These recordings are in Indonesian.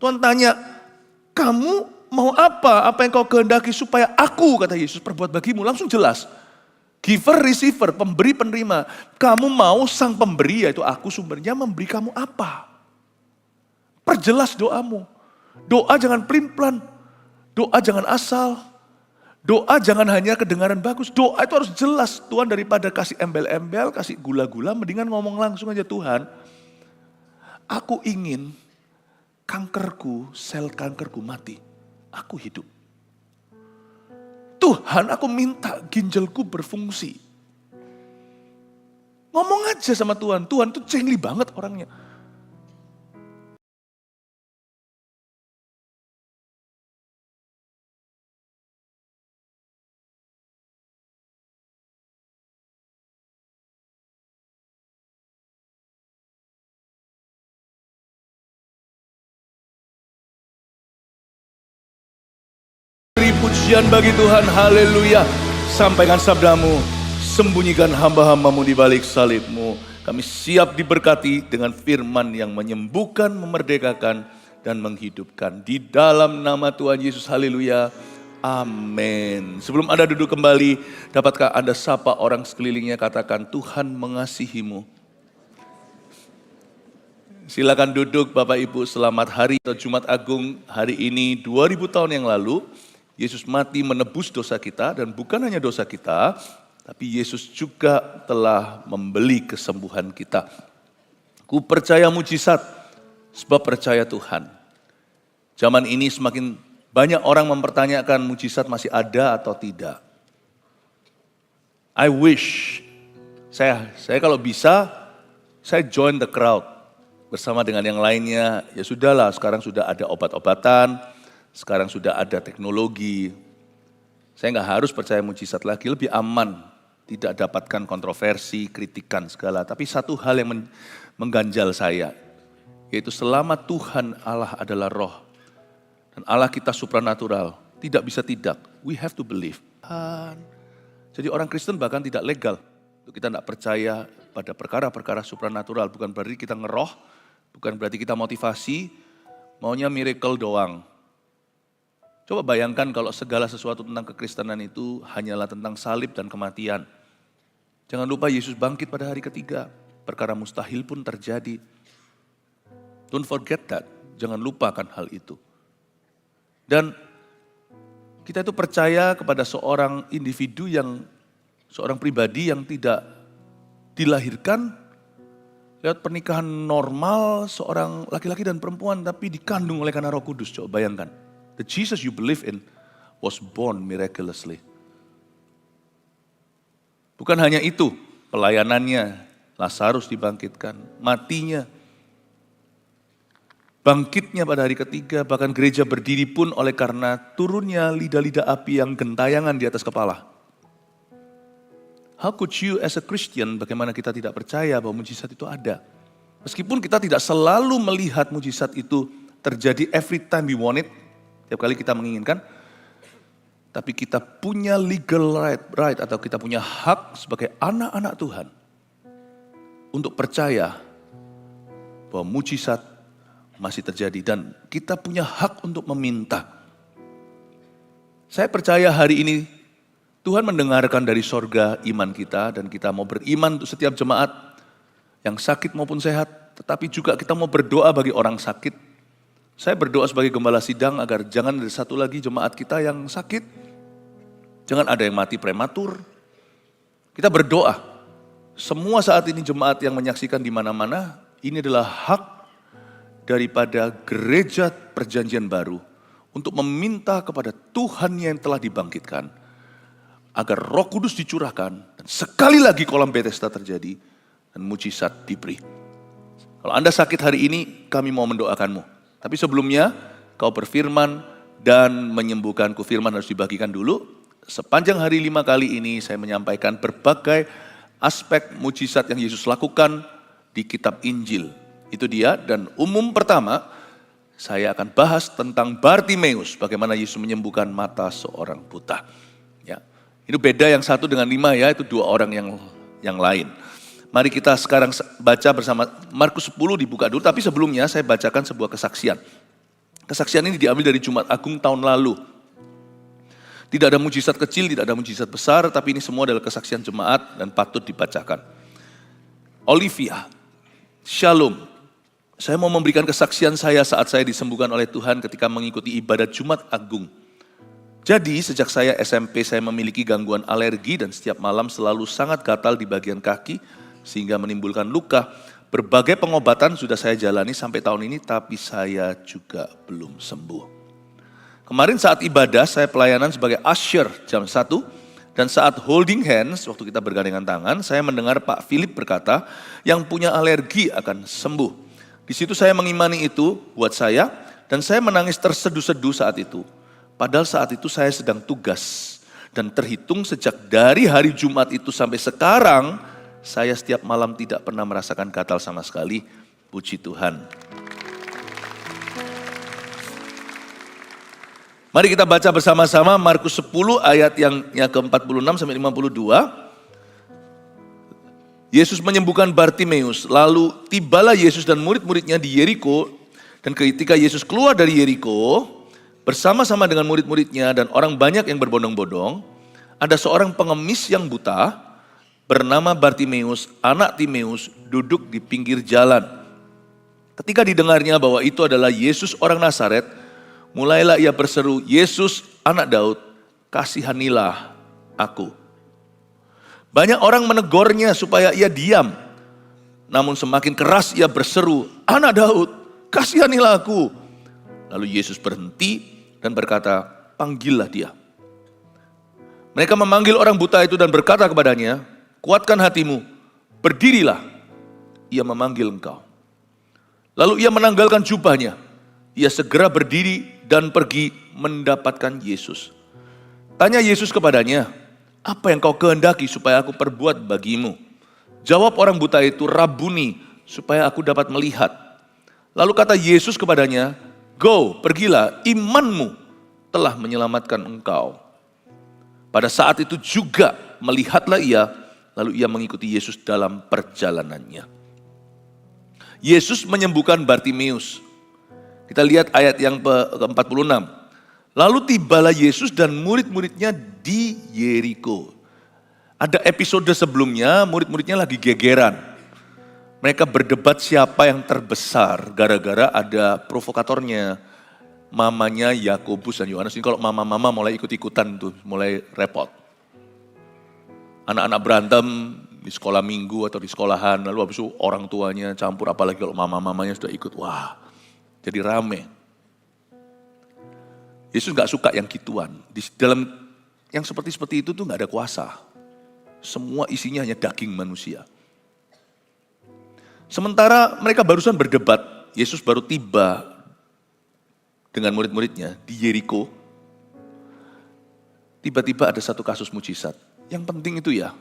Tuhan tanya, kamu mau apa? Apa yang kau kehendaki supaya aku, kata Yesus, perbuat bagimu? Langsung jelas. Giver, receiver, pemberi, penerima. Kamu mau sang pemberi, yaitu aku sumbernya, memberi kamu apa? Perjelas doamu. Doa jangan pelin-pelan. Doa jangan asal. Doa jangan hanya kedengaran bagus. Doa itu harus jelas. Tuhan daripada kasih embel-embel, kasih gula-gula, mendingan ngomong langsung aja, Tuhan. Aku ingin kankerku, sel kankerku mati. Aku hidup. Tuhan, aku minta ginjalku berfungsi. Ngomong aja sama Tuhan. Tuhan tuh cengli banget orangnya. Beri pujian bagi Tuhan, haleluya. Sampaikan sabdamu, sembunyikan hamba-hambamu di balik salibmu. Kami siap diberkati dengan firman yang menyembuhkan, memerdekakan, dan menghidupkan. Di dalam nama Tuhan Yesus, haleluya. Amin. Sebelum Anda duduk kembali, dapatkah Anda sapa orang sekelilingnya, katakan, Tuhan mengasihimu. Silakan duduk Bapak Ibu, selamat hari atau Jumat Agung hari ini 2000 tahun yang lalu. Yesus mati menebus dosa kita, dan bukan hanya dosa kita, tapi Yesus juga telah membeli kesembuhan kita. Ku percaya mujizat, sebab percaya Tuhan. Zaman ini semakin banyak orang mempertanyakan mujizat masih ada atau tidak. I wish, saya kalau bisa, saya join the crowd bersama dengan yang lainnya. Ya sudahlah, sekarang sudah ada obat-obatan, sekarang sudah ada teknologi. Saya nggak harus percaya mujizat lagi, lebih aman. Tidak dapatkan kontroversi, kritikan segala. Tapi satu hal yang mengganjal saya, yaitu selama Tuhan Allah adalah roh, dan Allah kita supranatural, tidak bisa tidak. We have to believe. Jadi orang Kristen bahkan tidak legal. Kita tidak percaya pada perkara-perkara supranatural. Bukan berarti kita ngeroh, bukan berarti kita motivasi, maunya miracle doang. Coba bayangkan kalau segala sesuatu tentang kekristenan itu hanyalah tentang salib dan kematian. Jangan lupa Yesus bangkit pada hari ketiga. Perkara mustahil pun terjadi. Don't forget that. Jangan lupakan hal itu. Dan kita itu percaya kepada seorang individu seorang pribadi yang tidak dilahirkan lewat pernikahan normal, seorang laki-laki dan perempuan, tapi dikandung oleh karena Roh Kudus. Coba bayangkan. The Jesus you believe in was born miraculously. Bukan hanya itu, pelayanannya, Lazarus dibangkitkan, matinya, bangkitnya pada hari ketiga, bahkan gereja berdiri pun oleh karena turunnya lidah-lidah api yang gentayangan di atas kepala. How could you as a Christian, bagaimana kita tidak percaya bahwa mujizat itu ada? Meskipun kita tidak selalu melihat mujizat itu terjadi every time we want it, tiap kali kita menginginkan, tapi kita punya legal right atau kita punya hak sebagai anak-anak Tuhan untuk percaya bahwa mujizat masih terjadi dan kita punya hak untuk meminta. Saya percaya hari ini Tuhan mendengarkan dari sorga iman kita, dan kita mau beriman untuk setiap jemaat yang sakit maupun sehat, tetapi juga kita mau berdoa bagi orang sakit. Saya berdoa sebagai gembala sidang agar jangan ada satu lagi jemaat kita yang sakit, jangan ada yang mati prematur. Kita berdoa, semua saat ini jemaat yang menyaksikan di mana-mana, ini adalah hak daripada gereja perjanjian baru untuk meminta kepada Tuhan yang telah dibangkitkan, agar Roh Kudus dicurahkan, dan sekali lagi kolam Bethesda terjadi, dan mujizat diberi. Kalau Anda sakit hari ini, kami mau mendoakanmu. Tapi sebelumnya, kau berfirman dan menyembuhkanku. Firman harus dibagikan dulu. Sepanjang hari 5 kali ini, saya menyampaikan berbagai aspek mujizat yang Yesus lakukan di kitab Injil. Itu dia, dan umum pertama, saya akan bahas tentang Bartimeus, bagaimana Yesus menyembuhkan mata seorang buta. Ya, itu beda yang 1 dengan 5 ya, itu 2 orang yang lain. Mari kita sekarang baca bersama Markus 10 dibuka dulu, tapi sebelumnya saya bacakan sebuah kesaksian. Kesaksian ini diambil dari Jumat Agung tahun lalu. Tidak ada mujizat kecil, tidak ada mujizat besar, tapi ini semua adalah kesaksian jemaat dan patut dibacakan. Olivia, Shalom. Saya mau memberikan kesaksian saya saat saya disembuhkan oleh Tuhan ketika mengikuti ibadat Jumat Agung. Jadi sejak saya SMP saya memiliki gangguan alergi dan setiap malam selalu sangat gatal di bagian kaki sehingga menimbulkan luka. Berbagai pengobatan sudah saya jalani sampai tahun ini tapi saya juga belum sembuh. Kemarin saat ibadah saya pelayanan sebagai usher jam 1 dan saat holding hands waktu kita bergandengan tangan saya mendengar Pak Philip berkata yang punya alergi akan sembuh. Di situ saya mengimani itu buat saya dan saya menangis terseduh-seduh saat itu. Padahal saat itu saya sedang tugas dan terhitung sejak dari hari Jumat itu sampai sekarang saya setiap malam tidak pernah merasakan gatal sama sekali. Puji Tuhan. Mari kita baca bersama-sama Markus 10 ayat yang ke-46 sampai 52. Yesus menyembuhkan Bartimeus. Lalu tibalah Yesus dan murid-muridnya di Yeriko. Dan ketika Yesus keluar dari Yeriko, bersama-sama dengan murid-muridnya dan orang banyak yang berbondong-bondong, ada seorang pengemis yang buta, bernama Bartimeus, anak Timeus, duduk di pinggir jalan. Ketika didengarnya bahwa itu adalah Yesus orang Nazaret, mulailah ia berseru, Yesus anak Daud, kasihanilah aku. Banyak orang menegurnya supaya ia diam. Namun semakin keras ia berseru, anak Daud, kasihanilah aku. Lalu Yesus berhenti dan berkata, panggillah dia. Mereka memanggil orang buta itu dan berkata kepadanya, kuatkan hatimu, berdirilah. Ia memanggil engkau. Lalu ia menanggalkan jubahnya. Ia segera berdiri dan pergi mendapatkan Yesus. Tanya Yesus kepadanya, apa yang kau kehendaki supaya aku perbuat bagimu? Jawab orang buta itu, Rabuni, supaya aku dapat melihat. Lalu kata Yesus kepadanya, go, pergilah, imanmu telah menyelamatkan engkau. Pada saat itu juga melihatlah ia, lalu ia mengikuti Yesus dalam perjalanannya. Yesus menyembuhkan Bartimeus. Kita lihat ayat yang ke-46. Lalu tibalah Yesus dan murid-muridnya di Yeriko. Ada episode sebelumnya, murid-muridnya lagi gegeran. Mereka berdebat siapa yang terbesar, gara-gara ada provokatornya. Mamanya Yakobus dan Yohanes. Ini kalau mama-mama mulai ikut-ikutan tuh, mulai repot. Anak-anak berantem di sekolah minggu atau di sekolahan, lalu habis itu orang tuanya campur, apalagi kalau mama-mamanya sudah ikut, wah jadi rame. Yesus gak suka yang gituan. Di dalam yang seperti itu tuh gak ada kuasa. Semua isinya hanya daging manusia. Sementara mereka barusan berdebat, Yesus baru tiba dengan murid-muridnya di Yeriko. Tiba-tiba ada satu kasus mujizat. Yang penting itu ya,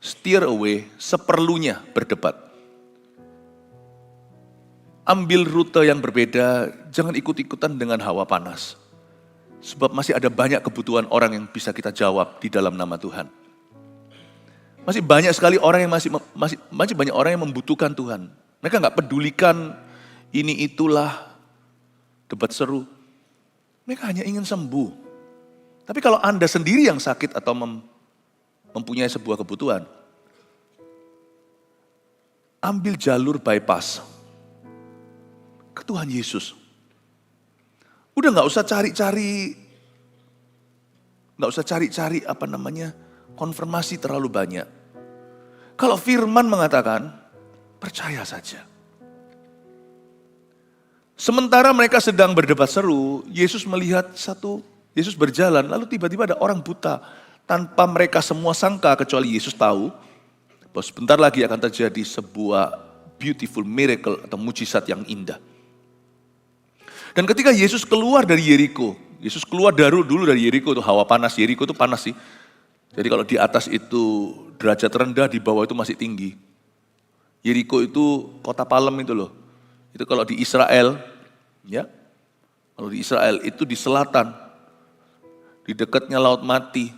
steer away, seperlunya berdebat. Ambil rute yang berbeda, jangan ikut-ikutan dengan hawa panas. Sebab masih ada banyak kebutuhan orang yang bisa kita jawab di dalam nama Tuhan. Masih banyak sekali orang yang masih banyak orang yang membutuhkan Tuhan. Mereka nggak pedulikan ini itulah debat seru. Mereka hanya ingin sembuh. Tapi kalau Anda sendiri yang sakit atau mempunyai sebuah kebutuhan, ambil jalur bypass ke Tuhan Yesus. Udah nggak usah cari-cari konfirmasi terlalu banyak. Kalau firman mengatakan, percaya saja. Sementara mereka sedang berdebat seru, Yesus berjalan, lalu tiba-tiba ada orang buta. Tanpa mereka semua sangka, kecuali Yesus tahu, bahwa sebentar lagi akan terjadi sebuah beautiful miracle atau mujizat yang indah. Dan ketika Yesus keluar dari Yeriko, Yesus keluar dulu dari Yeriko, itu hawa panas, Yeriko itu panas sih. Jadi kalau di atas itu derajat rendah, di bawah itu masih tinggi. Yeriko itu kota palem itu loh. Itu kalau di Israel, ya. Kalau di Israel itu di selatan, di dekatnya Laut Mati.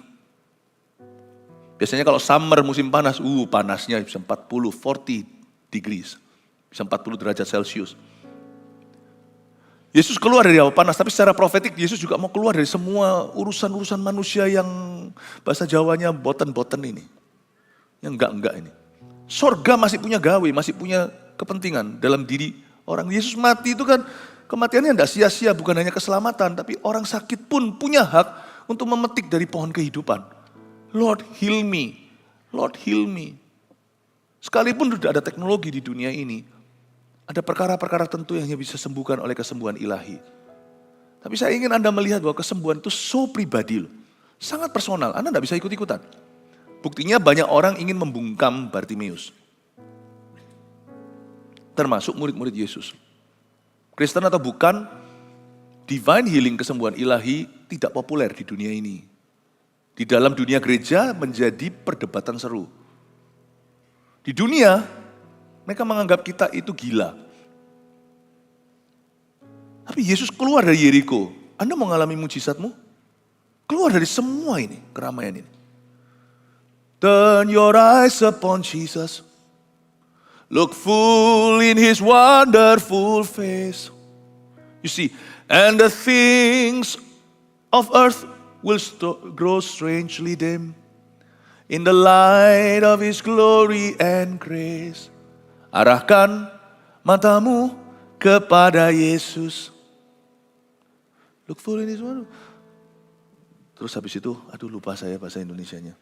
Biasanya kalau summer musim panas, panasnya bisa 40 degrees. Bisa 40 derajat Celcius. Yesus keluar dari awan panas, tapi secara profetik Yesus juga mau keluar dari semua urusan-urusan manusia yang bahasa Jawanya boten-boten ini. Yang enggak ini. Sorga masih punya gawe, masih punya kepentingan dalam diri orang. Yesus mati itu kan kematiannya tidak sia-sia, bukan hanya keselamatan, tapi orang sakit pun punya hak untuk memetik dari pohon kehidupan. Lord heal me, Lord heal me. Sekalipun sudah ada teknologi di dunia ini, ada perkara-perkara tentu yang hanya bisa sembuhkan oleh kesembuhan ilahi. Tapi saya ingin Anda melihat bahwa kesembuhan itu so pribadi loh. Sangat personal, Anda tidak bisa ikut-ikutan. Buktinya banyak orang ingin membungkam Bartimeus. Termasuk murid-murid Yesus. Kristen atau bukan, divine healing, kesembuhan ilahi tidak populer di dunia ini. Di dalam dunia gereja menjadi perdebatan seru. Di dunia, mereka menganggap kita itu gila. Tapi Yesus keluar dari Yeriko. Anda mau mengalami mujizatmu? Keluar dari semua ini, keramaian ini. Turn your eyes upon Jesus. Look full in his wonderful face. You see, and the things of earth will grow strangely dim in the light of his glory and grace. Arahkan matamu kepada Yesus. Look full in his wonderful. Terus habis itu, lupa saya bahasa Indonesianya.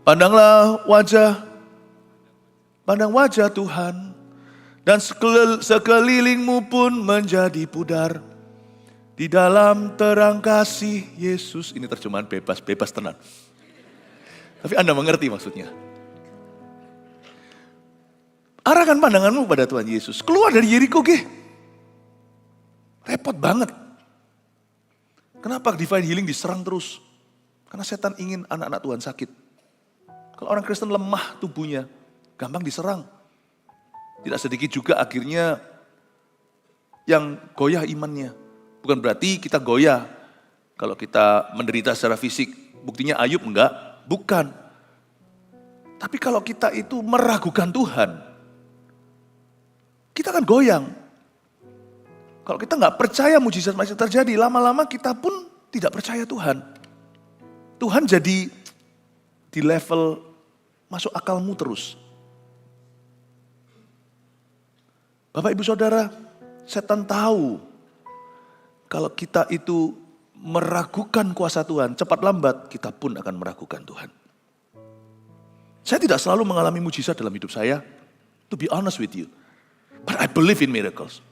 Pandang wajah Tuhan, dan sekelilingmu pun menjadi pudar. Di dalam terang kasih Yesus, ini terjemahan bebas tenan. Tapi Anda mengerti maksudnya. Arahkan pandanganmu pada Tuhan Yesus. Keluar dari Yeriko, repot banget. Kenapa divine healing diserang terus? Karena setan ingin anak-anak Tuhan sakit. Kalau orang Kristen lemah tubuhnya, gampang diserang. Tidak sedikit juga akhirnya yang goyah imannya. Bukan berarti kita goyah kalau kita menderita secara fisik. Buktinya Ayub enggak, bukan. Tapi kalau kita itu meragukan Tuhan, kita akan goyang. Kalau kita enggak percaya mujizat masih terjadi, lama-lama kita pun tidak percaya Tuhan. Tuhan jadi di level masuk akalmu terus. Bapak Ibu Saudara, setan tahu kalau kita itu meragukan kuasa Tuhan, cepat lambat kita pun akan meragukan Tuhan. Saya tidak selalu mengalami mujizat dalam hidup saya, to be honest with you. But I believe in miracles.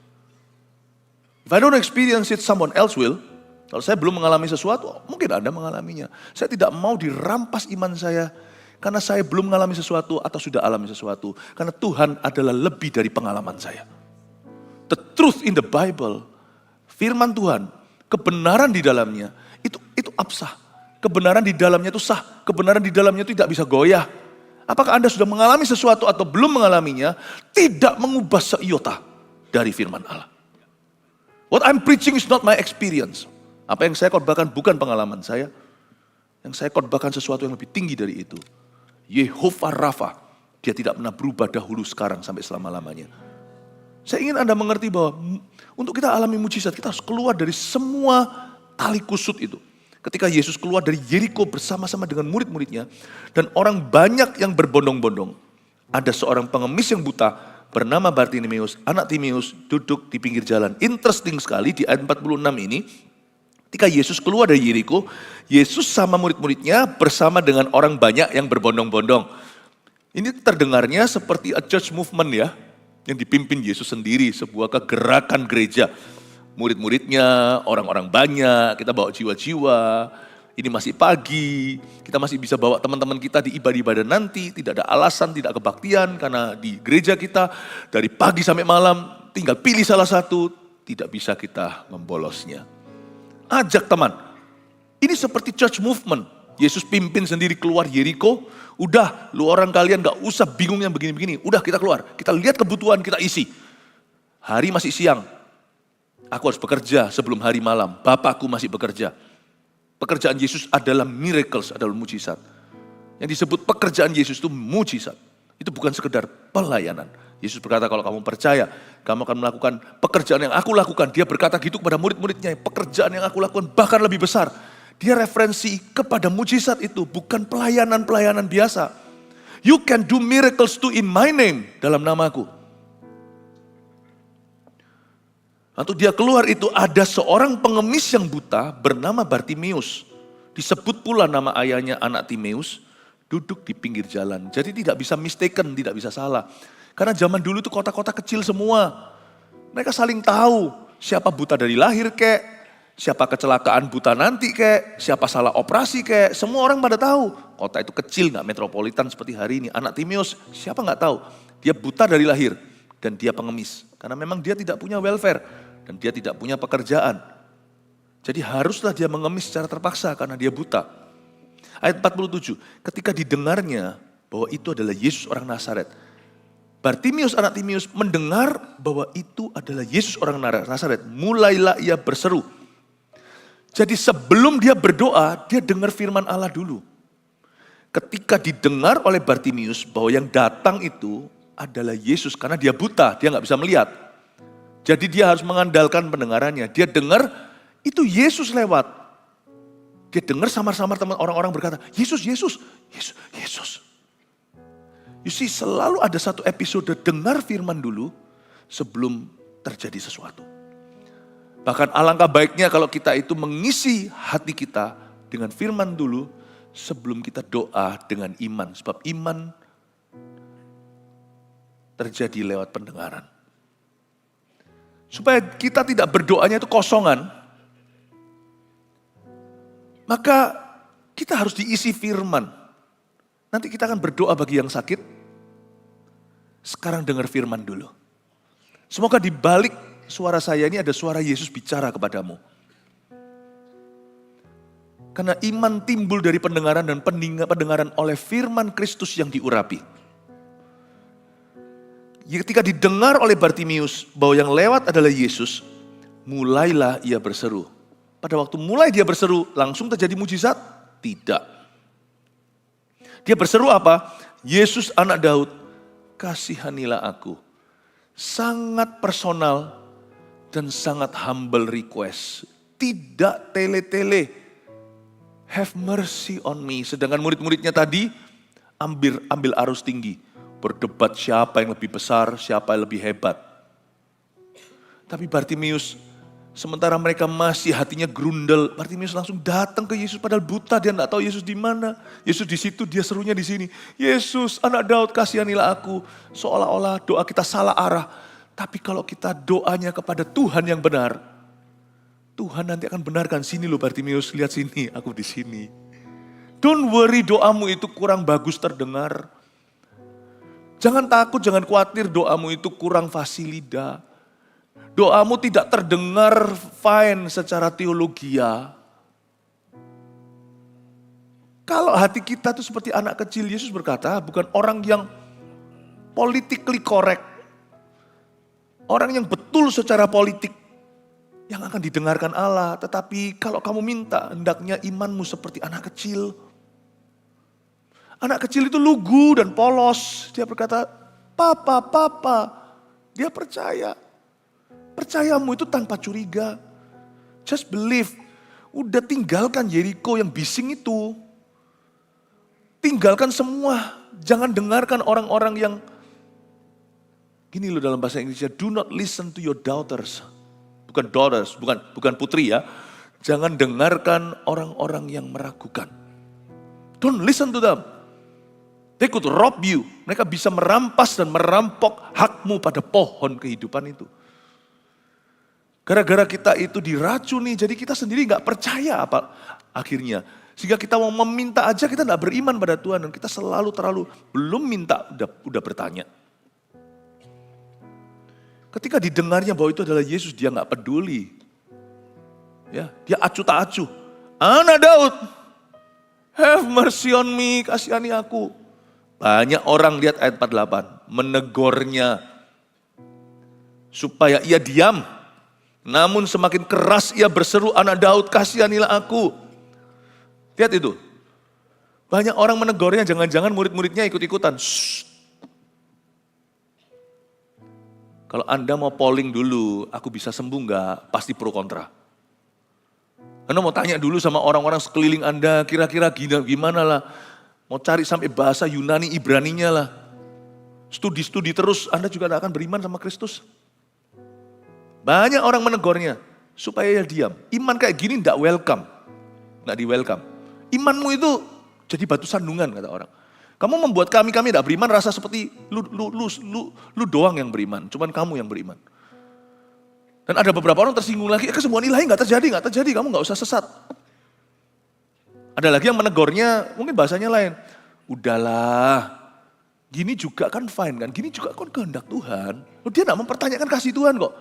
If I don't experience it, someone else will. Kalau saya belum mengalami sesuatu, mungkin Anda mengalaminya. Saya tidak mau dirampas iman saya, karena saya belum mengalami sesuatu atau sudah alami sesuatu. Karena Tuhan adalah lebih dari pengalaman saya. The truth in the Bible, firman Tuhan, kebenaran di dalamnya, itu absah. Kebenaran di dalamnya itu sah. Kebenaran di dalamnya itu tidak bisa goyah. Apakah Anda sudah mengalami sesuatu atau belum mengalaminya, tidak mengubah seiota dari firman Allah. What I'm preaching is not my experience. Apa yang saya khotbahkan bukan pengalaman saya. Yang saya khotbahkan sesuatu yang lebih tinggi dari itu. Yehovah Rafa, dia tidak pernah berubah dahulu, sekarang, sampai selama-lamanya. Saya ingin Anda mengerti bahwa untuk kita alami mujizat, kita harus keluar dari semua tali kusut itu. Ketika Yesus keluar dari Yeriko bersama-sama dengan murid-muridnya, dan orang banyak yang berbondong-bondong. Ada seorang pengemis yang buta bernama Bartimeus, anak Timeus, duduk di pinggir jalan. Interesting sekali di ayat 46 ini, ketika Yesus keluar dari Yeriko, Yesus sama murid-muridnya bersama dengan orang banyak yang berbondong-bondong. Ini terdengarnya seperti a church movement ya, yang dipimpin Yesus sendiri, sebuah kegerakan gereja. Murid-muridnya, orang-orang banyak, kita bawa jiwa-jiwa, ini masih pagi, kita masih bisa bawa teman-teman kita di ibadah-ibadah nanti, tidak ada alasan, tidak kebaktian, karena di gereja kita dari pagi sampai malam, tinggal pilih salah satu, tidak bisa kita membolosnya. Ajak teman. Ini seperti church movement. Yesus pimpin sendiri keluar Yeriko. Udah, lu orang kalian gak usah bingung yang begini-begini. Udah, kita keluar. Kita lihat kebutuhan, kita isi. Hari masih siang. Aku harus bekerja sebelum hari malam. Bapakku masih bekerja. Pekerjaan Yesus adalah miracles, adalah mujizat. Yang disebut pekerjaan Yesus itu mujizat. Itu bukan sekedar pelayanan. Yesus berkata, kalau kamu percaya, kamu akan melakukan pekerjaan yang aku lakukan. Dia berkata gitu kepada murid-muridnya, pekerjaan yang aku lakukan bahkan lebih besar. Dia referensi kepada mujizat itu, bukan pelayanan-pelayanan biasa. You can do miracles too in my name, dalam namaku. Waktu dia keluar itu ada seorang pengemis yang buta bernama Bartimeus. Disebut pula nama ayahnya anak Timeus, duduk di pinggir jalan. Jadi tidak bisa mistaken, tidak bisa salah. Karena zaman dulu itu kota-kota kecil semua. Mereka saling tahu siapa buta dari lahir kek, siapa kecelakaan buta nanti kek, siapa salah operasi kek. Semua orang pada tahu. Kota itu kecil, gak metropolitan seperti hari ini. Anak Timeus, siapa gak tahu. Dia buta dari lahir dan dia pengemis. Karena memang dia tidak punya welfare dan dia tidak punya pekerjaan. Jadi haruslah dia mengemis secara terpaksa karena dia buta. Ayat 47, ketika didengarnya bahwa itu adalah Yesus orang Nazaret. Bartimeus anak Timeus mendengar bahwa itu adalah Yesus orang Nazaret. Mulailah ia berseru. Jadi sebelum dia berdoa, dia dengar firman Allah dulu. Ketika didengar oleh Bartimeus bahwa yang datang itu adalah Yesus. Karena dia buta, dia gak bisa melihat. Jadi dia harus mengandalkan pendengarannya. Dia dengar itu Yesus lewat. Dia dengar samar-samar teman orang-orang berkata, Yesus, Yesus, Yesus, Yesus. You see, selalu ada satu episode dengar firman dulu sebelum terjadi sesuatu. Bahkan alangkah baiknya kalau kita itu mengisi hati kita dengan firman dulu sebelum kita doa dengan iman. Sebab iman terjadi lewat pendengaran. Supaya kita tidak berdoanya itu kosongan. Maka kita harus diisi firman. Nanti kita akan berdoa bagi yang sakit. Sekarang dengar firman dulu. Semoga di balik suara saya ini ada suara Yesus bicara kepadamu. Karena iman timbul dari pendengaran dan pendengaran oleh firman Kristus yang diurapi. Ketika didengar oleh Bartimeus bahwa yang lewat adalah Yesus, mulailah ia berseru. Pada waktu mulai dia berseru, langsung terjadi mujizat? Tidak. Dia berseru apa? Yesus anak Daud, kasihanilah aku. Sangat personal dan sangat humble request. Tidak tele-tele. Have mercy on me. Sedangkan murid-muridnya tadi ambil arus tinggi. Berdebat siapa yang lebih besar, siapa yang lebih hebat. Tapi Bartimeus, sementara mereka masih hatinya grundel, Bartimeus langsung datang ke Yesus padahal buta, dia tidak tahu Yesus di mana. Yesus di situ, dia serunya di sini. Yesus, anak Daud, kasihanilah aku. Seolah-olah doa kita salah arah. Tapi kalau kita doanya kepada Tuhan yang benar, Tuhan nanti akan benarkan. Sini loh Bartimeus, lihat sini, aku di sini. Don't worry doamu itu kurang bagus terdengar. Jangan takut, jangan khawatir doamu itu kurang fasilida. Doamu tidak terdengar fine secara teologia. Kalau hati kita itu seperti anak kecil, Yesus berkata bukan orang yang politically correct. Orang yang betul secara politik yang akan didengarkan Allah. Tetapi kalau kamu minta, hendaknya imanmu seperti anak kecil. Anak kecil itu lugu dan polos. Dia berkata, papa, papa. Dia percaya. Percayamu itu tanpa curiga. Just believe. Udah tinggalkan Yeriko yang bising itu. Tinggalkan semua. Jangan dengarkan orang-orang yang, gini loh dalam bahasa Inggrisnya, do not listen to your daughters. Bukan daughters, bukan putri ya. Jangan dengarkan orang-orang yang meragukan. Don't listen to them. They could rob you. Mereka bisa merampas dan merampok hakmu pada pohon kehidupan itu. Gara-gara kita itu diracuni, jadi kita sendiri gak percaya apa akhirnya. Sehingga kita mau meminta aja, kita gak beriman pada Tuhan. Dan kita selalu belum minta, udah bertanya. Ketika didengarnya bahwa itu adalah Yesus, dia gak peduli. Ya, dia acuh tak acuh. Anak Daud, have mercy on me, kasihani aku. Banyak orang lihat ayat 48, menegurnya supaya ia diam. Namun semakin keras ia berseru, anak Daud kasihanilah aku. Lihat itu. Banyak orang menegurnya, jangan-jangan murid-muridnya ikut-ikutan. Shh. Kalau Anda mau polling dulu, aku bisa sembuh nggak? Pasti pro kontra. Anda mau tanya dulu sama orang-orang sekeliling Anda, kira-kira gimana lah. Mau cari sampai bahasa Yunani, Ibraninya lah. Studi-studi terus, Anda juga tidak akan beriman sama Kristus. Banyak orang menegurnya, supaya dia diam. Iman kayak gini tidak welcome. Tidak di-welcome. Imanmu itu jadi batu sandungan, kata orang. Kamu membuat kami tidak beriman rasa seperti lu doang yang beriman, cuman kamu yang beriman. Dan ada beberapa orang tersinggung lagi, kesembuhan ilahi nggak terjadi, kamu nggak usah sesat. Ada lagi yang menegurnya, mungkin bahasanya lain. Udahlah, gini juga kan fine kan, gini juga kan kehendak Tuhan. Dia nggak mempertanyakan kasih Tuhan kok,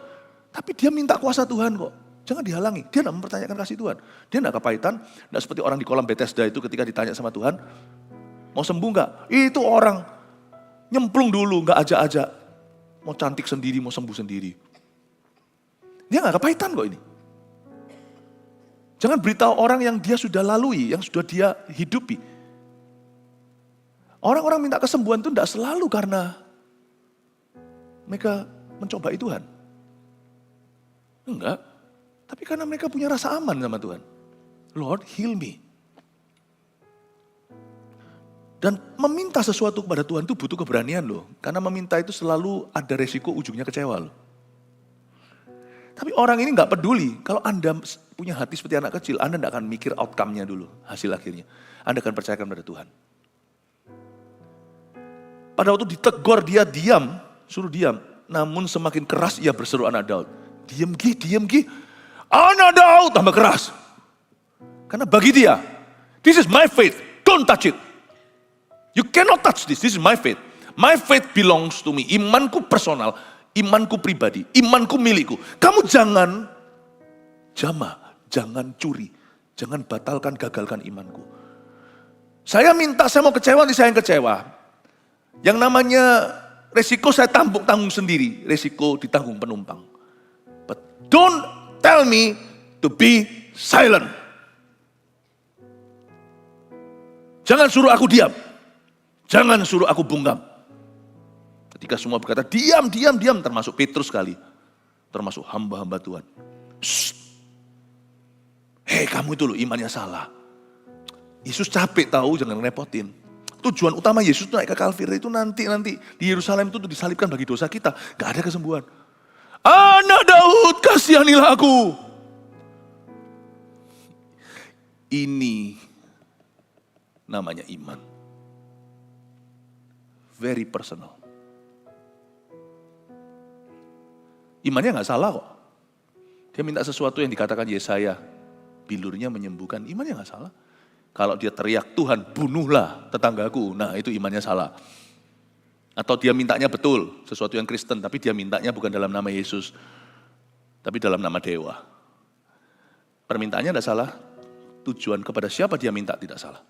tapi dia minta kuasa Tuhan kok. Jangan dihalangi, dia nggak mempertanyakan kasih Tuhan. Dia nggak kepahitan, nggak seperti orang di kolam Bethesda itu ketika ditanya sama Tuhan, mau sembuh nggak? Itu orang nyemplung dulu, nggak ajak-ajak. Mau cantik sendiri, mau sembuh sendiri. Dia nggak kepahitan kok ini. Jangan beritahu orang yang dia sudah lalui, yang sudah dia hidupi. Orang-orang minta kesembuhan itu tidak selalu karena mereka mencobai Tuhan. Enggak. Tapi karena mereka punya rasa aman sama Tuhan. Lord, heal me. Dan meminta sesuatu kepada Tuhan itu butuh keberanian loh. Karena meminta itu selalu ada resiko ujungnya kecewa loh. Tapi orang ini gak peduli. Kalau Anda punya hati seperti anak kecil, Anda gak akan mikir outcome-nya dulu, hasil akhirnya. Anda akan percayakan pada Tuhan. Pada waktu ditegur dia diam, suruh diam. Namun semakin keras ia berseru anak Daud. Diam Gi. Anak Daud tambah keras. Karena bagi dia, this is my faith, don't touch it. You cannot touch this is my faith. My faith belongs to me, imanku personal, imanku pribadi, imanku milikku. Kamu jangan jamah, jangan curi, jangan batalkan, gagalkan imanku. Saya mau kecewa, nanti saya yang kecewa. Yang namanya resiko saya tanggung sendiri, resiko ditanggung penumpang. But don't tell me to be silent. Jangan suruh aku diam. Jangan suruh aku bungkam. Ketika semua berkata diam, termasuk Petrus kali. Termasuk hamba-hamba Tuhan. Hei kamu itu loh imannya salah. Yesus capek tahu, jangan ngerepotin. Tujuan utama Yesus naik ke Kalvary itu nanti di Yerusalem itu disalibkan bagi dosa kita. Gak ada kesembuhan. Anak Daud, kasihanilah aku. Ini namanya iman. Very personal. Imannya gak salah kok. Dia minta sesuatu yang dikatakan Yesaya. Bilurnya menyembuhkan, imannya gak salah. Kalau dia teriak, Tuhan bunuhlah tetanggaku. Nah itu imannya salah. Atau dia mintanya betul, sesuatu yang Kristen. Tapi dia mintanya bukan dalam nama Yesus. Tapi dalam nama Dewa. Permintaannya tidak salah. Tujuan kepada siapa dia minta tidak salah.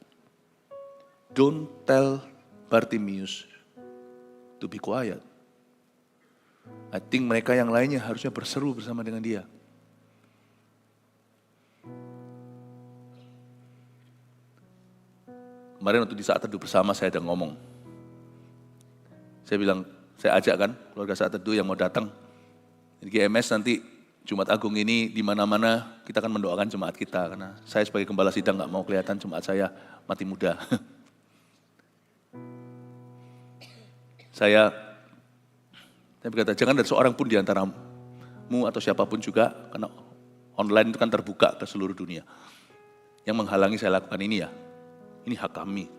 Don't tell Bartimaeus to be quiet. I think mereka yang lainnya harusnya berseru bersama dengan dia. Kemarin waktu di saat teduh bersama saya ada ngomong. Saya bilang, saya ajak kan keluarga saat teduh yang mau datang. Di GMS nanti Jumat Agung ini di mana-mana kita akan mendoakan jemaat kita. Karena saya sebagai gembala sidang gak mau kelihatan jemaat saya mati muda. Saya berkata, jangan ada seorang pun di antaramu atau siapapun juga, karena online itu kan terbuka ke seluruh dunia. Yang menghalangi saya lakukan ini ya, ini hak kami.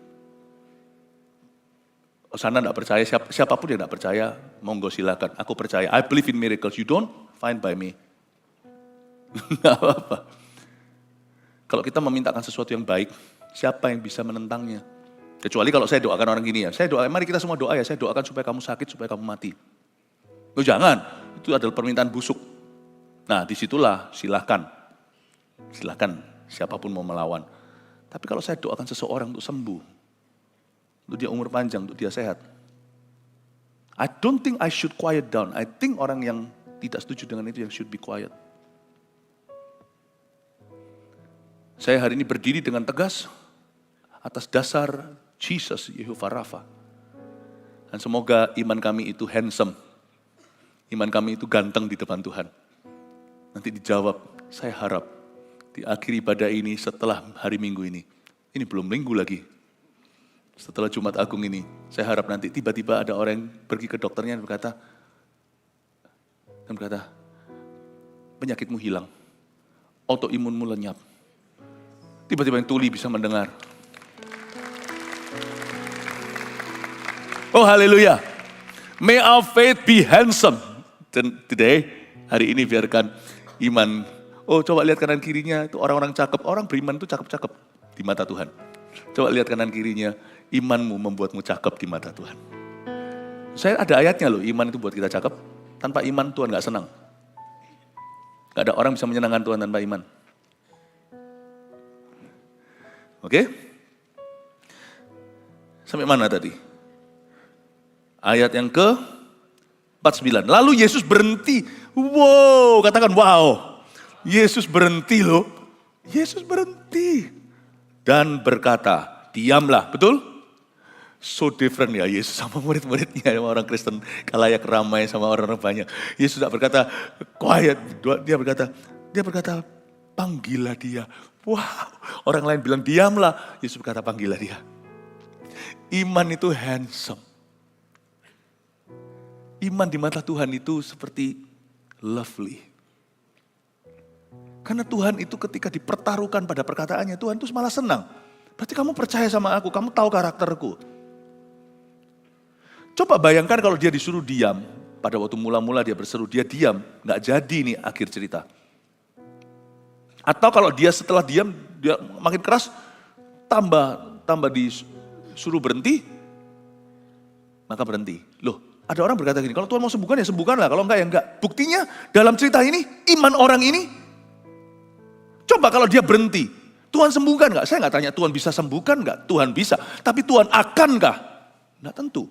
Sana tidak percaya, siapapun yang tidak percaya, monggo silakan. Aku percaya, I believe in miracles, you don't, fine by me. Gak apa-apa. Kalau kita memintakan sesuatu yang baik, siapa yang bisa menentangnya? Kecuali kalau saya doakan orang gini ya, saya doakan, mari kita semua doa ya, saya doakan supaya kamu sakit, supaya kamu mati. Oh jangan, itu adalah permintaan busuk. Nah disitulah silahkan siapapun mau melawan. Tapi kalau saya doakan seseorang untuk sembuh, untuk dia umur panjang, untuk dia sehat. I don't think I should quiet down, I think orang yang tidak setuju dengan itu yang should be quiet. Saya hari ini berdiri dengan tegas, atas dasar Jesus, Yehovah Rafa. Dan semoga iman kami itu handsome. iman kami itu ganteng di depan Tuhan. Nanti dijawab, saya harap di akhir ibadah ini setelah hari Minggu ini belum Minggu lagi. Setelah Jumat Agung ini, saya harap nanti tiba-tiba ada orang yang pergi ke dokternya dan berkata, penyakitmu hilang, autoimunmu lenyap. Tiba-tiba yang tuli bisa mendengar. Oh haleluya. May our faith be handsome. Dan today, hari ini biarkan iman. Oh coba lihat kanan kirinya, itu orang-orang cakep. Orang beriman itu cakep-cakep di mata Tuhan. Coba lihat kanan kirinya, imanmu membuatmu cakep di mata Tuhan. Saya ada ayatnya loh, iman itu buat kita cakep. Tanpa iman Tuhan gak senang. Gak ada orang bisa menyenangkan Tuhan tanpa iman. Oke? Sampai mana tadi? Ayat yang ke-49. Lalu Yesus berhenti. Wow, katakan wow. Yesus berhenti loh. Yesus berhenti. Dan berkata, diamlah, betul? So different ya Yesus sama murid-muridnya, sama orang Kristen. Kalayak ramai sama orang-orang banyak. Yesus tidak berkata, quiet. Dia berkata, panggillah dia. Wow, orang lain bilang diamlah. Yesus berkata, panggillah dia. Iman itu handsome. Iman di mata Tuhan itu seperti lovely. Karena Tuhan itu ketika dipertaruhkan pada perkataannya, Tuhan itu malah senang. Berarti kamu percaya sama aku, kamu tahu karakterku. Coba bayangkan kalau dia disuruh diam. Pada waktu mula-mula dia berseru, dia diam. Nggak jadi nih akhir cerita. Atau kalau dia setelah diam, dia makin keras, tambah disuruh berhenti, maka berhenti. Loh, ada orang berkata gini, kalau Tuhan mau sembuhkan ya sembuhkanlah, kalau enggak ya enggak. Buktinya dalam cerita ini, iman orang ini, coba kalau dia berhenti, Tuhan sembuhkan enggak? Saya enggak tanya Tuhan bisa sembuhkan enggak? Tuhan bisa, tapi Tuhan akankah? Enggak tentu.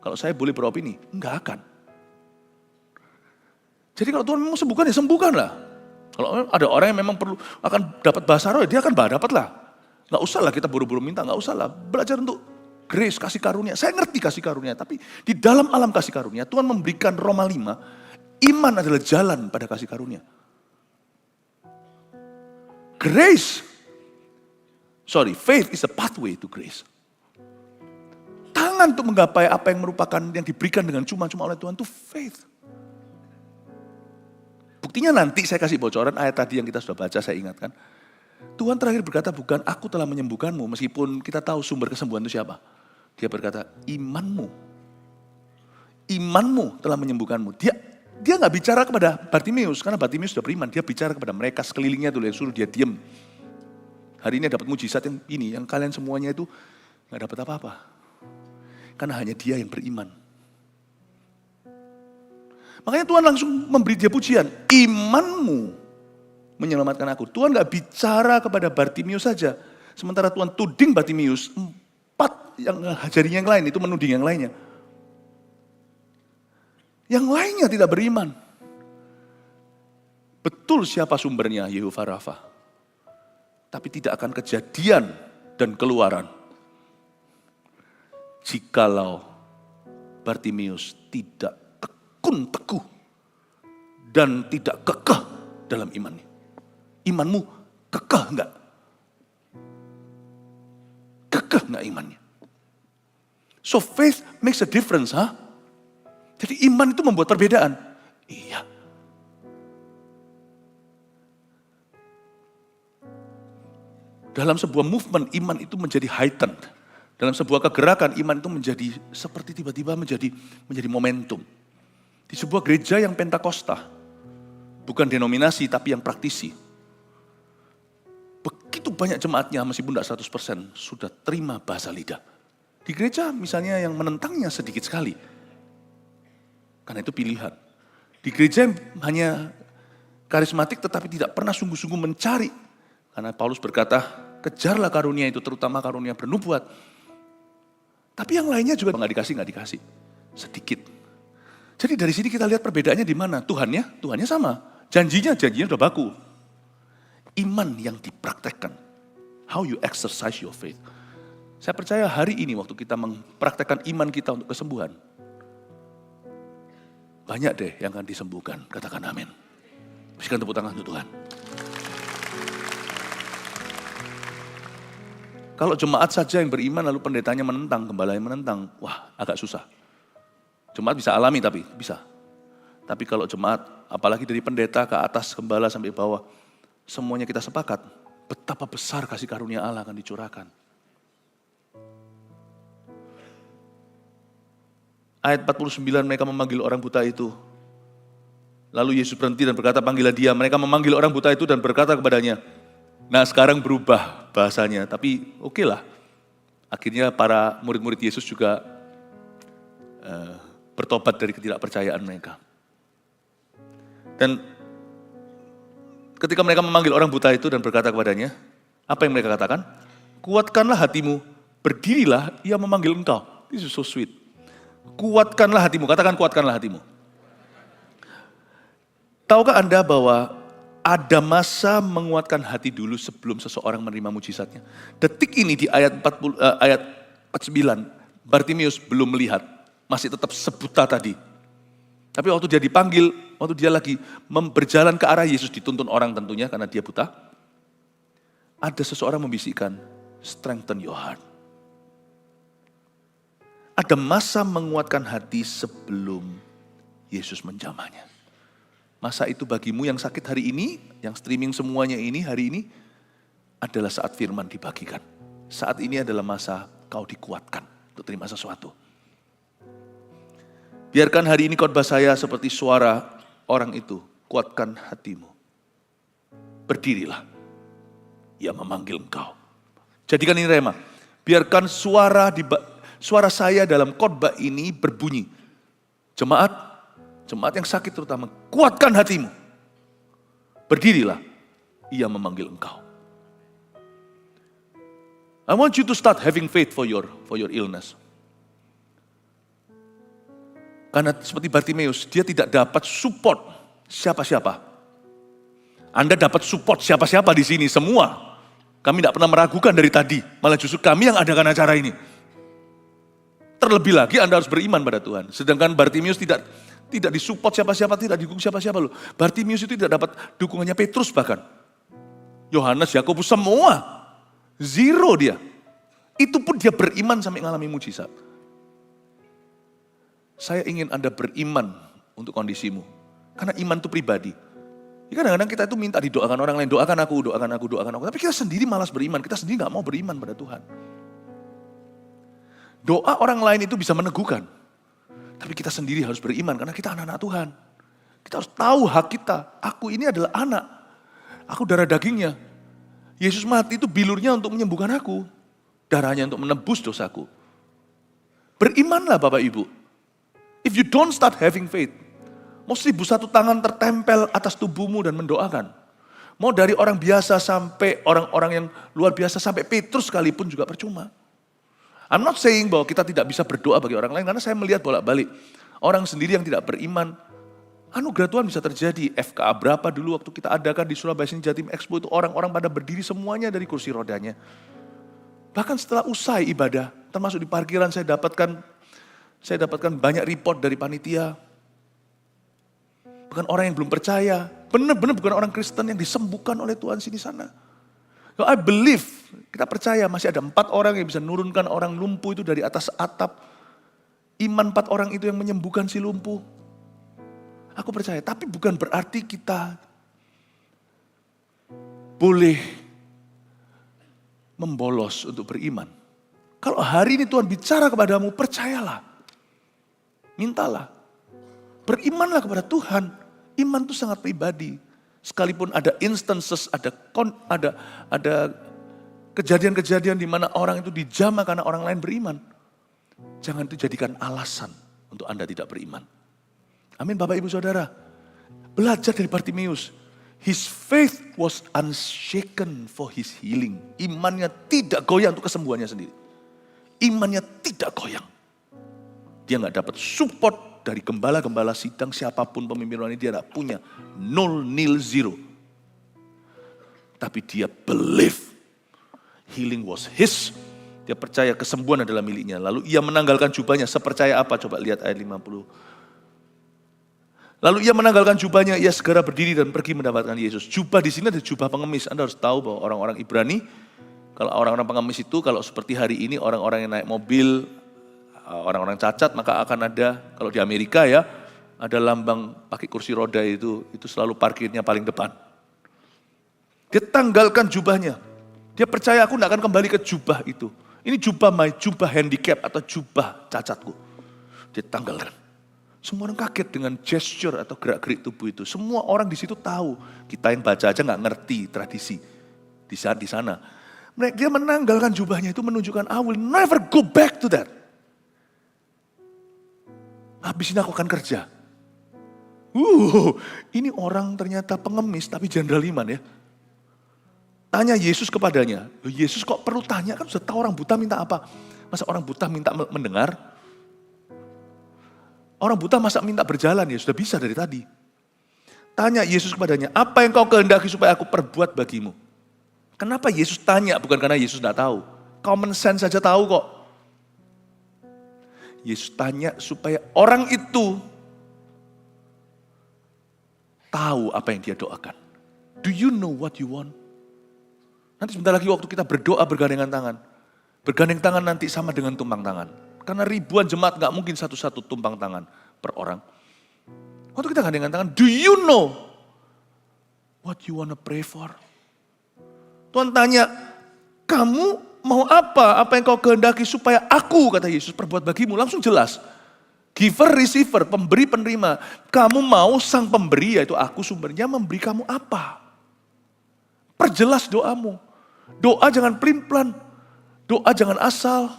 Kalau saya boleh beropini, enggak akan. Jadi kalau Tuhan mau sembuhkan ya sembuhkanlah. Kalau ada orang yang memang perlu akan dapat bahasa roh, dia akan dapatlah. Enggak usahlah kita buru-buru minta, enggak usahlah. Belajar untuk grace, kasih karunia. Saya ngerti kasih karunia, tapi di dalam alam kasih karunia, Tuhan memberikan Roma 5, iman adalah jalan pada kasih karunia. Faith is a pathway to grace. Tangan untuk menggapai apa yang merupakan yang diberikan dengan cuma-cuma oleh Tuhan itu faith. Buktinya nanti saya kasih bocoran ayat tadi yang kita sudah baca, saya ingatkan. Tuhan terakhir berkata, bukan aku telah menyembuhkanmu, meskipun kita tahu sumber kesembuhan itu siapa. Dia berkata, imanmu telah menyembuhkanmu. Dia nggak bicara kepada Bartimeus, karena Bartimeus sudah beriman. Dia bicara kepada mereka sekelilingnya dulu yang suruh dia diam. Hari ini dapat mujizat yang kalian semuanya itu nggak dapat apa-apa. Karena hanya dia yang beriman. Makanya Tuhan langsung memberi dia pujian. Imanmu menyelamatkan aku. Tuhan nggak bicara kepada Bartimeus saja. Sementara Tuhan tuding Bartimeus, 4 yang jarinya yang lain itu menuding yang lainnya. Yang lainnya tidak beriman. Betul siapa sumbernya, Yehova Rafa. Tapi tidak akan kejadian dan keluaran jikalau Bartimeus tidak tekun teguh dan tidak kekeh dalam imannya. Imanmu kekeh enggak? Kekeh enggak imannya? So faith makes a difference, huh? Jadi iman itu membuat perbedaan. Iya. Dalam sebuah movement, iman itu menjadi heightened. Dalam sebuah kegerakan, iman itu menjadi seperti tiba-tiba menjadi momentum. Di sebuah gereja yang Pentakosta, bukan denominasi tapi yang praktisi. Begitu banyak jemaatnya, meskipun tidak 100%, sudah terima bahasa lidah. Di gereja misalnya yang menentangnya sedikit sekali. Karena itu pilihan. Di gereja hanya karismatik tetapi tidak pernah sungguh-sungguh mencari. Karena Paulus berkata, kejarlah karunia itu, terutama karunia bernubuat. Tapi yang lainnya juga nggak dikasih. Sedikit. Jadi dari sini kita lihat perbedaannya di mana. Tuhannya sama. Janjinya udah baku. Iman yang dipraktekkan. How you exercise your faith. Saya percaya hari ini waktu kita mempraktekkan iman kita untuk kesembuhan. banyak deh yang akan disembuhkan. Katakan amin. Berikan tepuk tangan untuk Tuhan. Kalau jemaat saja yang beriman lalu pendetanya menentang, gembalanya menentang, wah agak susah. Jemaat bisa alami tapi bisa. Tapi kalau jemaat, apalagi dari pendeta ke atas, gembala sampai bawah, semuanya kita sepakat, betapa besar kasih karunia Allah akan dicurahkan. Ayat 49, mereka memanggil orang buta itu. Lalu Yesus berhenti dan berkata, panggillah dia. Mereka memanggil orang buta itu dan berkata kepadanya. Nah sekarang berubah bahasanya, tapi oke lah. Akhirnya para murid-murid Yesus juga bertobat dari ketidakpercayaan mereka. Dan ketika mereka memanggil orang buta itu dan berkata kepadanya, apa yang mereka katakan? Kuatkanlah hatimu, berdirilah, ia memanggil engkau. This is so sweet. Kuatkanlah hatimu, katakan kuatkanlah hatimu. Tahukah Anda bahwa ada masa menguatkan hati dulu sebelum seseorang menerima mujizatnya? Detik ini di ayat 49, Bartimeus belum melihat, masih tetap sebuta tadi. Tapi waktu dia dipanggil, waktu dia lagi berjalan ke arah Yesus, dituntun orang tentunya karena dia buta, ada seseorang membisikkan, strengthen your heart. Ada masa menguatkan hati sebelum Yesus menjamahnya. Masa itu bagimu yang sakit hari ini, yang streaming semuanya ini hari ini, adalah saat firman dibagikan. Saat ini adalah masa kau dikuatkan untuk terima sesuatu. Biarkan hari ini khotbah saya seperti suara orang itu, kuatkan hatimu. Berdirilah, ia memanggil engkau. Jadikan ini rema, biarkan suara saya dalam khotbah ini berbunyi. Jemaat yang sakit terutama, kuatkan hatimu. Berdirilah, ia memanggil engkau. I want you to start having faith for your illness. Karena seperti Bartimeus, dia tidak dapat support siapa-siapa. Anda dapat support siapa-siapa di sini, semua. Kami tidak pernah meragukan dari tadi, malah justru kami yang adakan acara ini. Terlebih lagi Anda harus beriman pada Tuhan. Sedangkan Bartimeus tidak disupport siapa-siapa, tidak didukung siapa-siapa loh. Bartimeus itu tidak dapat dukungannya Petrus bahkan. Yohanes, Yakobus, semua. Zero dia. Itu pun dia beriman sampai mengalami mujizat. Saya ingin Anda beriman untuk kondisimu. Karena iman itu pribadi. Kadang-kadang kita itu minta didoakan orang lain, doakan aku. Tapi kita sendiri malas beriman, kita sendiri gak mau beriman pada Tuhan. Doa orang lain itu bisa meneguhkan. Tapi kita sendiri harus beriman karena kita anak-anak Tuhan. Kita harus tahu hak kita. Aku ini adalah anak. Aku darah dagingnya. Yesus mati itu bilurnya untuk menyembuhkan aku. Darahnya untuk menebus dosaku. Berimanlah Bapak Ibu. If you don't start having faith, mau 1.001 tangan tertempel atas tubuhmu dan mendoakan. Mau dari orang biasa sampai orang-orang yang luar biasa, sampai Petrus sekalipun juga percuma. I'm not saying bahwa kita tidak bisa berdoa bagi orang lain, karena saya melihat bolak-balik. Orang sendiri yang tidak beriman, anugerah Tuhan bisa terjadi. FKA berapa dulu waktu kita adakan di Surabaya sini Jatim Expo itu orang-orang pada berdiri semuanya dari kursi rodanya. Bahkan setelah usai ibadah, termasuk di parkiran saya dapatkan banyak report dari panitia. Bukan orang yang belum percaya, benar-benar bukan orang Kristen yang disembuhkan oleh Tuhan sini sana. So I believe, kita percaya masih ada 4 orang yang bisa nurunkan orang lumpuh itu dari atas atap. Iman 4 orang itu yang menyembuhkan si lumpuh. Aku percaya, tapi bukan berarti kita boleh membolos untuk beriman. Kalau hari ini Tuhan bicara kepadamu, percayalah. Mintalah. Berimanlah kepada Tuhan. Iman itu sangat pribadi. Sekalipun ada instances, ada kejadian-kejadian di mana orang itu dijamah karena orang lain beriman. Jangan itu jadikan alasan untuk Anda tidak beriman. Amin Bapak Ibu Saudara. Belajar dari Bartimeus. His faith was unshaken for his healing. Imannya tidak goyang untuk kesembuhannya sendiri. Imannya tidak goyang. Dia gak dapat support dari gembala-gembala sidang, siapapun pemimpin rohani, dia tidak punya. 0, 0. Tapi dia believe. Healing was his. Dia percaya kesembuhan adalah miliknya. Lalu ia menanggalkan jubahnya. Sepercaya apa? Coba lihat ayat 50. Lalu ia menanggalkan jubahnya, ia segera berdiri dan pergi mendapatkan Yesus. Jubah di sini ada jubah pengemis. Anda harus tahu bahwa orang-orang Ibrani, kalau orang-orang pengemis itu, kalau seperti hari ini orang-orang yang naik mobil, orang-orang cacat, maka akan ada, kalau di Amerika ya, ada lambang pakai kursi roda itu selalu parkirnya paling depan. Dia tanggalkan jubahnya. Dia percaya aku tidak akan kembali ke jubah itu. Ini jubah handicap atau jubah cacatku. Dia tanggalkan. Semua orang kaget dengan gesture atau gerak-gerik tubuh itu. Semua orang di situ tahu. Kita yang baca aja nggak ngerti tradisi di sana. Dia menanggalkan jubahnya itu menunjukkan I will never go back to that. Habis ini aku akan kerja. Ini orang ternyata pengemis tapi jenderal iman ya. Tanya Yesus kepadanya. Yesus kok perlu tanya, kan sudah tahu orang buta minta apa. Masa orang buta minta mendengar? Orang buta masa minta berjalan ya, sudah bisa dari tadi. Tanya Yesus kepadanya, apa yang kau kehendaki supaya aku perbuat bagimu? Kenapa Yesus tanya? Bukan karena Yesus tidak tahu. Common sense saja tahu kok. Yesus tanya supaya orang itu tahu apa yang dia doakan. Do you know what you want? Nanti sebentar lagi waktu kita berdoa bergandengan tangan. Bergandeng tangan nanti sama dengan tumpang tangan. Karena ribuan jemaat gak mungkin satu-satu tumpang tangan per orang. Waktu kita gandengan tangan, do you know what you wanna pray for? Tuhan tanya, kamu mau apa? Apa yang kau kehendaki supaya aku, kata Yesus, perbuat bagimu. Langsung jelas. Giver, receiver, pemberi, penerima. Kamu mau sang pemberi, yaitu aku sumbernya, memberi kamu apa? Perjelas doamu. Doa jangan pelin-pelan. Doa jangan asal.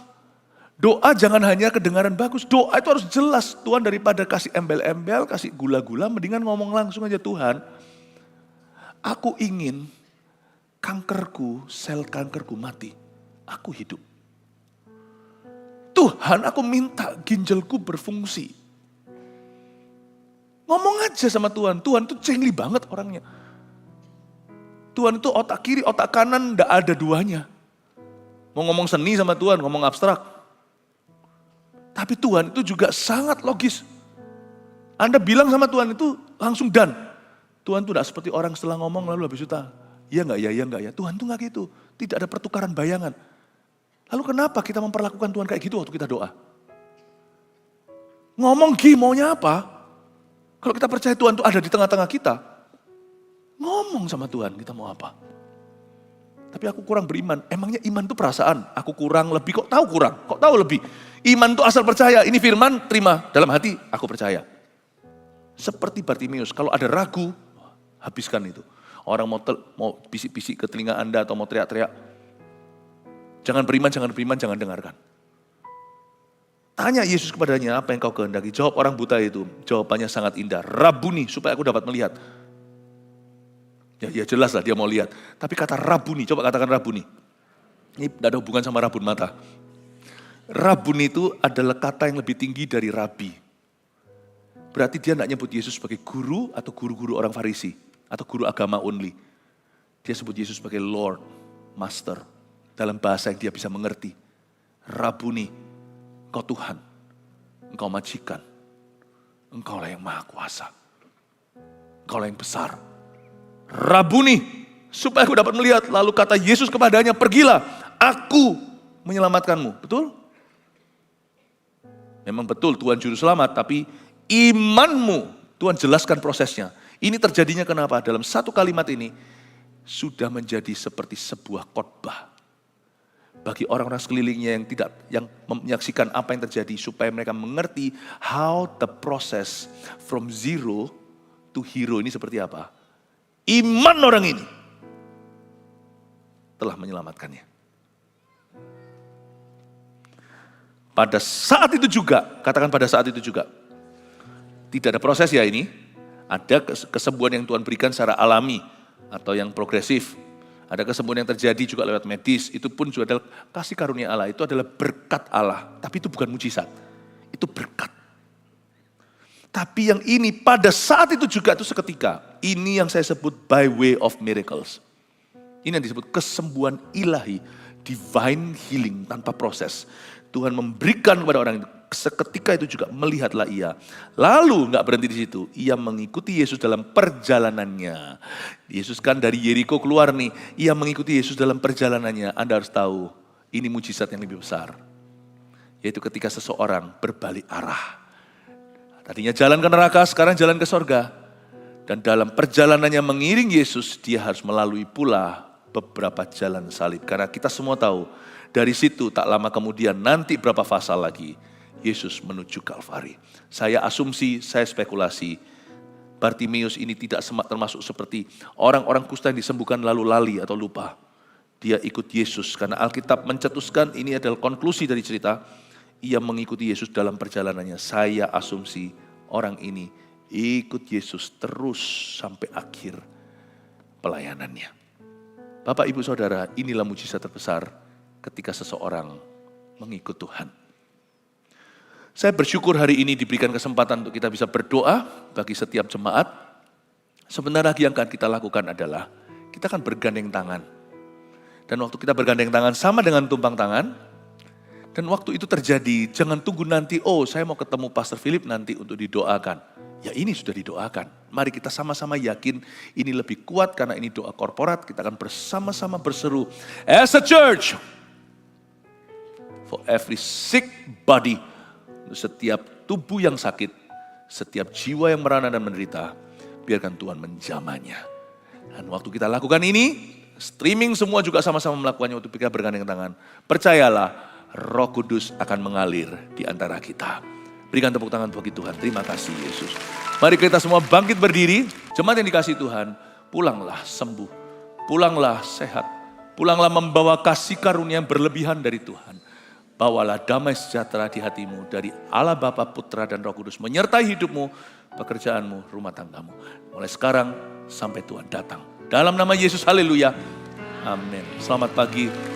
Doa jangan hanya kedengaran bagus. Doa itu harus jelas. Tuhan daripada kasih embel-embel, kasih gula-gula, mendingan ngomong langsung aja, Tuhan. Aku ingin kankerku, sel kankerku mati. Aku hidup. Tuhan, aku minta ginjalku berfungsi. Ngomong aja sama Tuhan. Tuhan itu cengli banget orangnya. Tuhan itu otak kiri, otak kanan, nggak ada duanya. Mau ngomong seni sama Tuhan, ngomong abstrak. Tapi Tuhan itu juga sangat logis. Anda bilang sama Tuhan itu langsung done. Tuhan itu tidak seperti orang setelah ngomong lalu habis itu, iya enggak ya. Tuhan itu enggak gitu. Tidak ada pertukaran bayangan. Lalu kenapa kita memperlakukan Tuhan kayak gitu waktu kita doa? Ngomong maunya apa? Kalau kita percaya Tuhan itu ada di tengah-tengah kita, ngomong sama Tuhan kita mau apa. Tapi aku kurang beriman. Emangnya iman itu perasaan? Aku kurang lebih, kok tahu kurang? Kok tahu lebih? Iman itu asal percaya. Ini firman, terima. Dalam hati, aku percaya. Seperti Bartimius, kalau ada ragu, habiskan itu. Orang mau bisik-bisik ke telinga Anda atau mau teriak-teriak. Jangan beriman, jangan dengarkan. Tanya Yesus kepadanya, apa yang kau kehendaki? Jawab orang buta itu. Jawabannya sangat indah. Rabuni, supaya aku dapat melihat. Ya jelas lah dia mau lihat. Tapi kata Rabuni, coba katakan Rabuni. Ini tidak ada hubungan sama rabun mata. Rabuni itu adalah kata yang lebih tinggi dari rabi. Berarti dia tidak nyebut Yesus sebagai guru atau guru-guru orang Farisi. Atau guru agama only. Dia sebut Yesus sebagai Lord, Master. Dalam bahasa yang dia bisa mengerti. Rabuni, engkau Tuhan. Engkau majikan. Engkau lah yang maha kuasa. Engkau lah yang besar. Rabuni, supaya aku dapat melihat. Lalu kata Yesus kepadanya, pergilah, aku menyelamatkanmu. Betul? Memang betul Tuhan juru selamat, tapi imanmu, Tuhan jelaskan prosesnya. Ini terjadinya kenapa? Dalam satu kalimat ini, sudah menjadi seperti sebuah khotbah. Bagi orang-orang sekelilingnya yang menyaksikan apa yang terjadi, supaya mereka mengerti how the process from zero to hero ini seperti apa. Iman orang ini telah menyelamatkannya. Pada saat itu juga, katakan pada saat itu juga. Tidak ada proses ya ini. Ada kesembuhan yang Tuhan berikan secara alami atau yang progresif. Ada kesembuhan yang terjadi juga lewat medis. Itu pun juga adalah kasih karunia Allah. Itu adalah berkat Allah. Tapi itu bukan mujizat. Itu berkat. Tapi yang ini pada saat itu juga itu seketika. Ini yang saya sebut by way of miracles. Ini yang disebut kesembuhan ilahi. Divine healing tanpa proses. Tuhan memberikan kepada orang itu seketika itu juga melihatlah ia. Lalu nggak berhenti di situ, ia mengikuti Yesus dalam perjalanannya. Yesus kan dari Yeriko keluar nih, ia mengikuti Yesus dalam perjalanannya. Anda harus tahu, ini mujizat yang lebih besar. Yaitu ketika seseorang berbalik arah. Tadinya jalan ke neraka, sekarang jalan ke sorga. Dan dalam perjalanannya mengiring Yesus, dia harus melalui pula beberapa jalan salib. Karena kita semua tahu, dari situ tak lama kemudian nanti berapa fasa lagi, Yesus menuju Kalvari. Saya asumsi, saya spekulasi, Bartimeus ini tidak termasuk seperti orang-orang kusta yang disembuhkan lalu lali atau lupa. Dia ikut Yesus, karena Alkitab mencetuskan ini adalah konklusi dari cerita. Ia mengikuti Yesus dalam perjalanannya. Saya asumsi orang ini ikut Yesus terus sampai akhir pelayanannya. Bapak, Ibu, Saudara, inilah mujizat terbesar ketika seseorang mengikut Tuhan. Saya bersyukur hari ini diberikan kesempatan untuk kita bisa berdoa bagi setiap jemaat. Sebenarnya yang akan kita lakukan adalah kita akan bergandeng tangan. Dan waktu kita bergandeng tangan sama dengan tumpang tangan. Dan waktu itu terjadi, jangan tunggu nanti, saya mau ketemu Pastor Philip nanti untuk didoakan. Ya ini sudah didoakan. Mari kita sama-sama yakin ini lebih kuat karena ini doa korporat. Kita akan bersama-sama berseru. As a church, for every sick body, setiap tubuh yang sakit, setiap jiwa yang merana dan menderita, biarkan Tuhan menjamahnya. Dan waktu kita lakukan ini, streaming semua juga sama-sama melakukannya untuk kita bergandeng tangan. Percayalah, Roh Kudus akan mengalir di antara kita. Berikan tepuk tangan bagi Tuhan. Terima kasih Yesus. Mari kita semua bangkit berdiri. Jemaat yang dikasihi Tuhan, pulanglah sembuh. Pulanglah sehat. Pulanglah membawa kasih karunia yang berlebihan dari Tuhan. Bawalah damai sejahtera di hatimu dari Allah Bapa, Putra dan Roh Kudus. Menyertai hidupmu, pekerjaanmu, rumah tanggamu. Mulai sekarang sampai Tuhan datang. Dalam nama Yesus, haleluya. Amin. Selamat pagi.